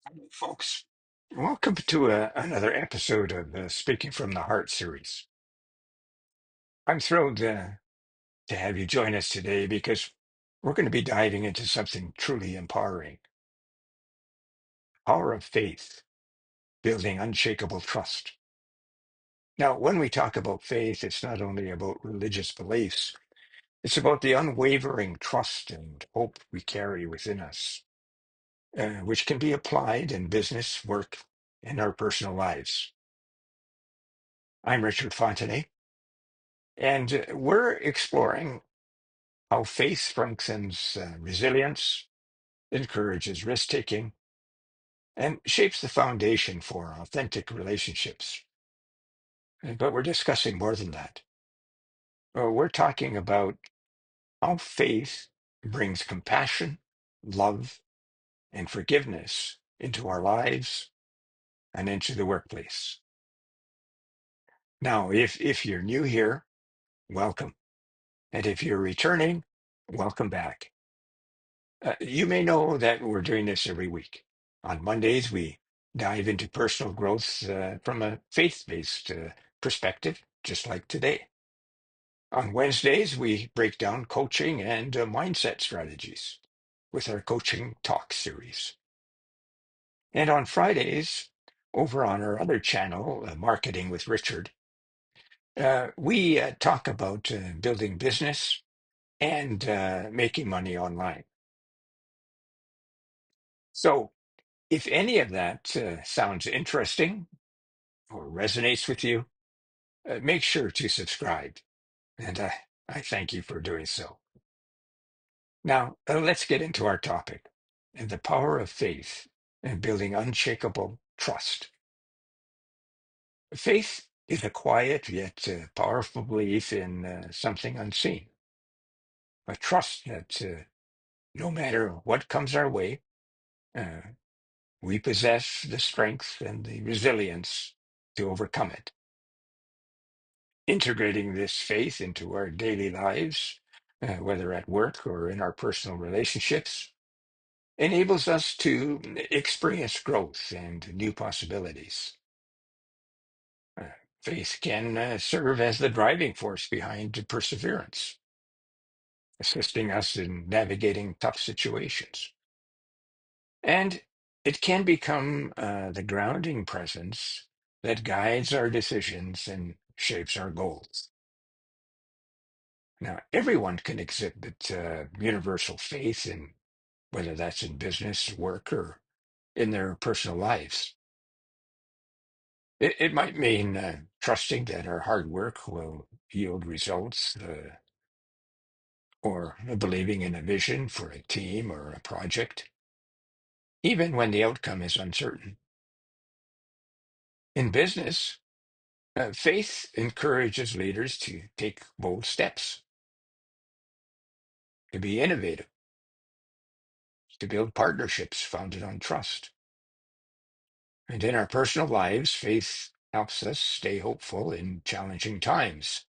Hello, folks. Welcome to another episode of Speaking from the Heart series. I'm thrilled to have you join us today because we're going to be diving into something truly empowering: power of faith, building unshakable trust. Now, when we talk about faith, it's not only about religious beliefs, it's about the unwavering trust and hope we carry within us, which can be applied in business, work, and our personal lives. I'm Richard Fontenay, and we're exploring how faith strengthens resilience, encourages risk taking, and shapes the foundation for authentic relationships. But we're discussing more than that. We're talking about how faith brings compassion, love, and forgiveness into our lives and into the workplace. Now, if you're new here, welcome. And if you're returning, welcome back. You may know that we're doing this every week. On Mondays, we dive into personal growth from a faith-based perspective, just like today. On Wednesdays, we break down coaching and mindset strategies with our Coaching Talk series. And on Fridays, over on our other channel, Marketing with Richard, we talk about building business and making money online. So, if any of that sounds interesting or resonates with you, make sure to subscribe. And I thank you for doing so. Now, let's get into our topic and the power of faith and building unshakable trust. Faith is a quiet yet powerful belief in something unseen, a trust that no matter what comes our way, uh, we possess the strength and the resilience to overcome it. Integrating this faith into our daily lives, whether at work or in our personal relationships, enables us to experience growth and new possibilities. Uh, Faith can serve as the driving force behind perseverance, assisting us in navigating tough situations. And it can become the grounding presence that guides our decisions and shapes our goals. Now, everyone can exhibit universal faith in whether that's in business, work, or in their personal lives. It might mean trusting that our hard work will yield results, or believing in a vision for a team or a project, even when the outcome is uncertain. In business, faith encourages leaders to take bold steps, to be innovative, to build partnerships founded on trust. And in our personal lives, faith helps us stay hopeful in challenging times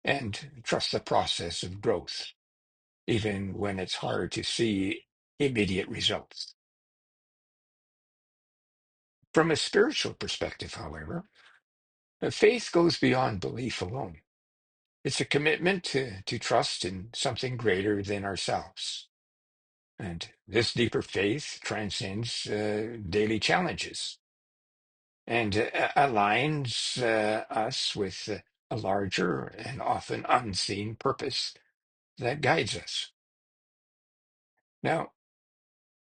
and trust the process of growth, even when it's hard to see immediate results. From a spiritual perspective, however, faith goes beyond belief alone. It's a commitment to trust in something greater than ourselves. And this deeper faith transcends daily challenges and aligns us with a larger and often unseen purpose that guides us. Now,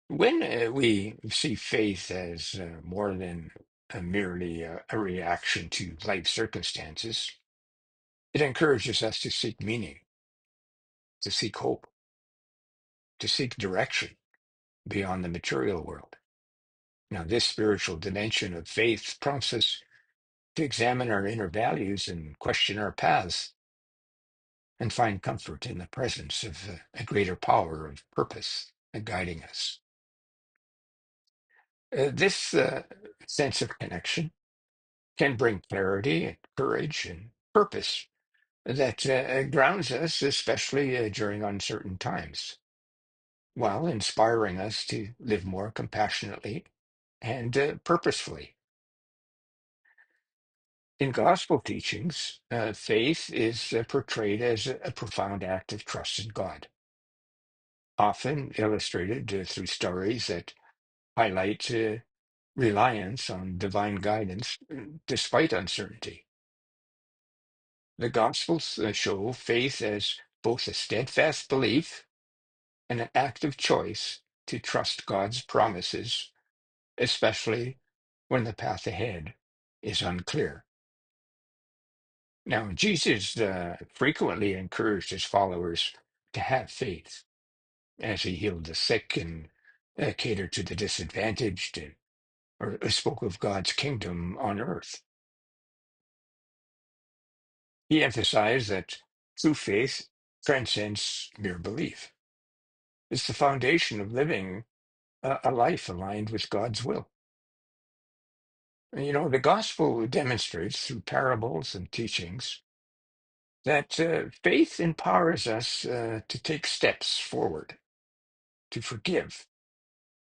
when we see faith as more than merely a reaction to life circumstances, it encourages us to seek meaning, to seek hope, to seek direction beyond the material world. Now, this spiritual dimension of faith prompts us to examine our inner values and question our paths and find comfort in the presence of a greater power of purpose guiding us. This sense of connection can bring clarity and courage and purpose that grounds us, especially during uncertain times, while inspiring us to live more compassionately and purposefully. In gospel teachings, faith is portrayed as a profound act of trust in God, often illustrated through stories that highlight reliance on divine guidance despite uncertainty. The Gospels show faith as both a steadfast belief and an active choice to trust God's promises, especially when the path ahead is unclear. Now, Jesus frequently encouraged his followers to have faith as he healed the sick and catered to the disadvantaged, or spoke of God's kingdom on earth. He emphasized that true faith transcends mere belief. It's the foundation of living a life aligned with God's will. The gospel demonstrates through parables and teachings that faith empowers us to take steps forward, to forgive,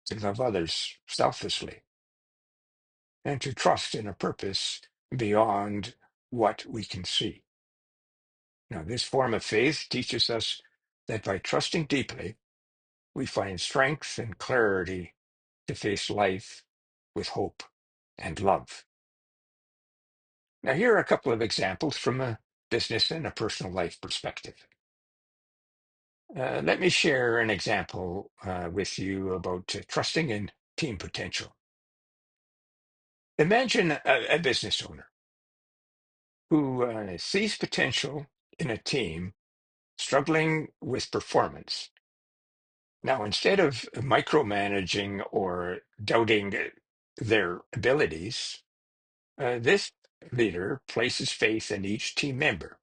to love others selflessly, and to trust in a purpose beyond what we can see. Now, this form of faith teaches us that by trusting deeply, we find strength and clarity to face life with hope and love. Now, here are a couple of examples from a business and a personal life perspective. Let me share an example with you about trusting in team potential. Imagine a business owner who sees potential in a team struggling with performance. Now, instead of micromanaging or doubting their abilities, this leader places faith in each team member,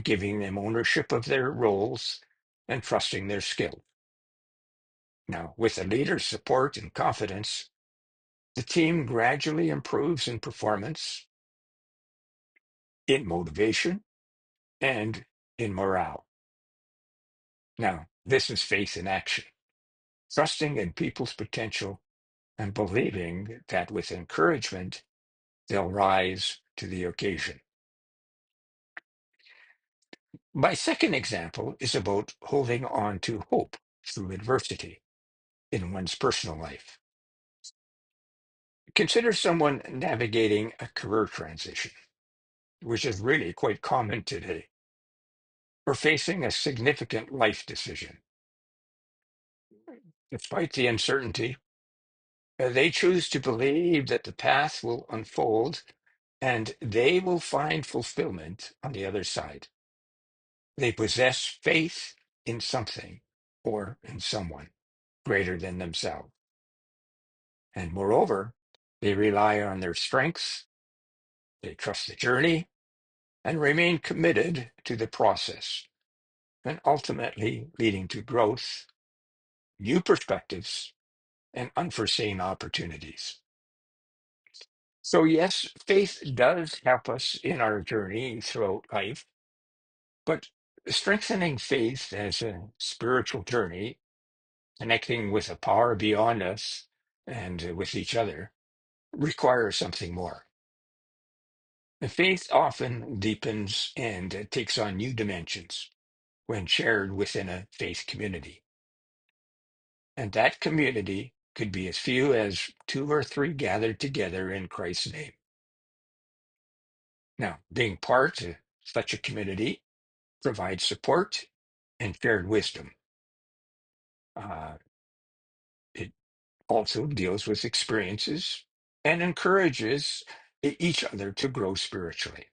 giving them ownership of their roles and trusting their skill. Now, with the leader's support and confidence, the team gradually improves in performance, in motivation, and in morale. Now, this is faith in action, trusting in people's potential and believing that with encouragement, they'll rise to the occasion. My second example is about holding on to hope through adversity in one's personal life. Consider someone navigating a career transition, which is really quite common today, or facing a significant life decision. Despite the uncertainty, they choose to believe that the path will unfold and they will find fulfillment on the other side. They possess faith in something or in someone greater than themselves. And moreover, they rely on their strengths, they trust the journey, and remain committed to the process, and ultimately leading to growth, new perspectives, and unforeseen opportunities. So, yes, faith does help us in our journey throughout life, but strengthening faith as a spiritual journey, connecting with a power beyond us and with each other, requires something more. The faith often deepens and takes on new dimensions when shared within a faith community. And that community could be as few as two or three gathered together in Christ's name. Now, being part of such a community provides support and shared wisdom. Uh, it also deals with experiences and encourages each other to grow spiritually.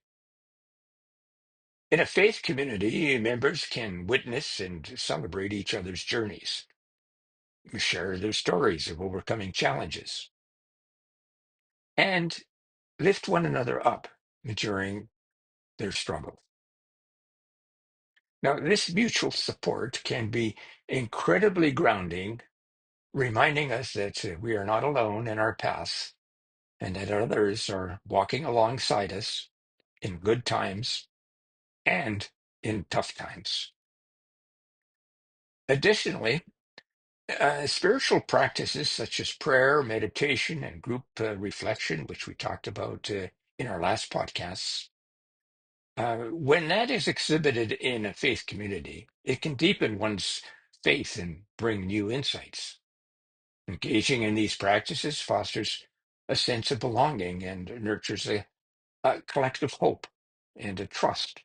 In a faith community, members can witness and celebrate each other's journeys, share their stories of overcoming challenges, and lift one another up during their struggle. Now, this mutual support can be incredibly grounding, reminding us that we are not alone in our paths and that others are walking alongside us in good times and in tough times. Additionally, Spiritual practices such as prayer, meditation, and group reflection, which we talked about in our last podcasts, when that is exhibited in a faith community, it can deepen one's faith and bring new insights. Engaging in these practices fosters a sense of belonging and nurtures a collective hope and a trust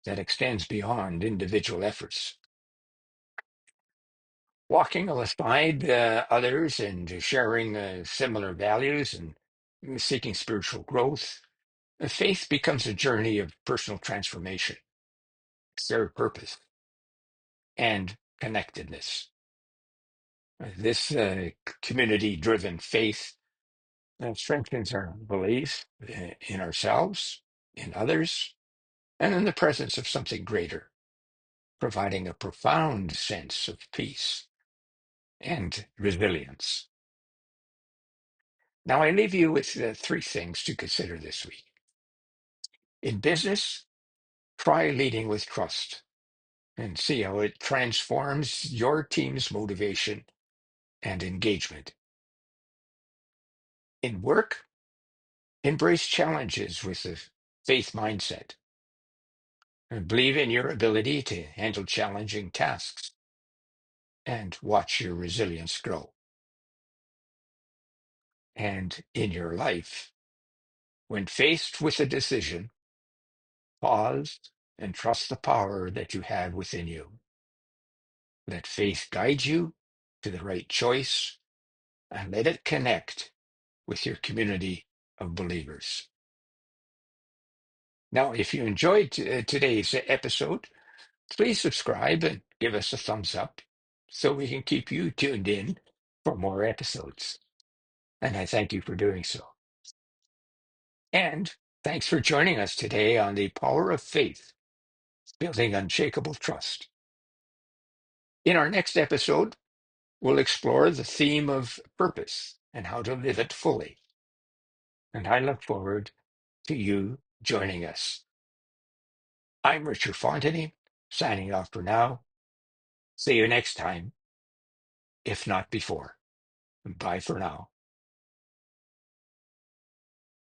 that extends beyond individual efforts. Walking alongside others and sharing similar values and seeking spiritual growth, faith becomes a journey of personal transformation, shared purpose, and connectedness. This community-driven faith strengthens our belief in ourselves, in others, and in the presence of something greater, providing a profound sense of peace and resilience. Now, I leave you with three things to consider this week. In business, try leading with trust and see how it transforms your team's motivation and engagement. In work, embrace challenges with a faith mindset and believe in your ability to handle challenging tasks and watch your resilience grow. And in your life, when faced with a decision, pause and trust the power that you have within you. Let faith guide you to the right choice and let it connect with your community of believers. Now, if you enjoyed today's episode, please subscribe and give us a thumbs up so we can keep you tuned in for more episodes. And I thank you for doing so. And thanks for joining us today on the Power of Faith, Building Unshakable Trust. In our next episode, we'll explore the theme of purpose and how to live it fully. And I look forward to you joining us. I'm Richard Fontaine, signing off for now. See you next time, if not before. Bye for now.